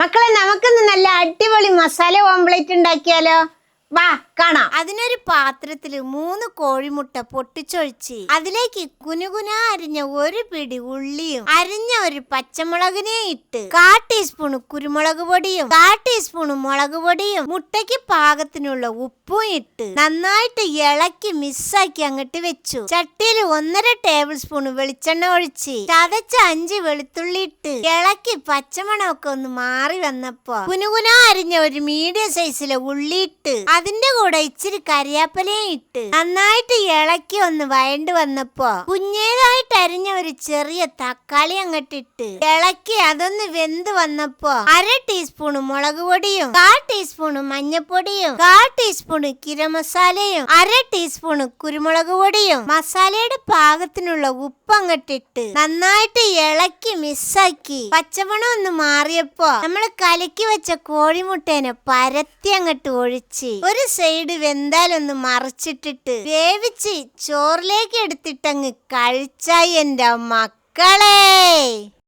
മക്കളെ, നമുക്കിന്ന് നല്ല അടിപൊളി മസാല ഓംപ്ലേറ്റ് ഉണ്ടാക്കിയാലോ? വാ കാണാം. അതിനൊരു പാത്രത്തില് 3 കോഴിമുട്ട പൊട്ടിച്ചൊഴിച്ച് അതിലേക്ക് കുനുകുന അരിഞ്ഞ ഒരു പിടി ഉള്ളിയും അരിഞ്ഞ ഒരു പച്ചമുളകിനെ ഇട്ട് 1/4 ടീസ്പൂൺ കുരുമുളക് പൊടിയും 1/4 ടീസ്പൂൺ മുളക് പൊടിയും മുട്ടയ്ക്ക് പാകത്തിനുള്ള ഉപ്പും ഇട്ട് നന്നായിട്ട് ഇളക്കി മിക്സാക്കി അങ്ങോട്ട് വെച്ചു. ചട്ടിയിൽ 1.5 ടേബിൾ സ്പൂൺ വെളിച്ചെണ്ണ ഒഴിച്ച് ചതച്ച 5 വെളുത്തുള്ളി ഇട്ട് ഇളക്കി പച്ചമണമൊക്കെ ഒന്ന് മാറി വന്നപ്പോ കുനുകുന അരിഞ്ഞ ഒരു മീഡിയം സൈസിലെ ഉള്ളി ഇട്ട് അതിന്റെ കൂടെ ഇച്ചിരി കരിയാപ്പലയും ഇട്ട് നന്നായിട്ട് ഇളക്കി ഒന്ന് വഴണ്ട് വന്നപ്പോ കുഞ്ഞേതായിട്ട് അരിഞ്ഞ ഒരു ചെറിയ തക്കാളി അങ്ങോട്ടിട്ട് ഇളക്കി അതൊന്ന് വെന്ത് വന്നപ്പോ 1/2 ടീസ്പൂൺ മുളക് പൊടിയും 1/4 ടീസ്പൂൺ മഞ്ഞപ്പൊടിയും 1/4 ടീസ്പൂൺ ഗരം മസാലയും 1/2 ടീസ്പൂൺ കുരുമുളക് പൊടിയും മസാലയുടെ പാകത്തിനുള്ള ഉപ്പ് അങ്ങോട്ടിട്ട് നന്നായിട്ട് ഇളക്കി മിക്സാക്കി പച്ചമണം ഒന്ന് മാറിയപ്പോ നമ്മൾ കലക്കി വെച്ച കോഴിമുട്ടേനെ പരത്തി അങ്ങോട്ട് ഒഴിച്ച് ഒരു സൈഡ് വെന്താലൊന്ന് മറിച്ചിട്ടിട്ട് വേവിച്ച് ചോറിലേക്ക് എടുത്തിട്ടങ്ങ് കഴിച്ചായി എൻ്റെ മക്കളെ.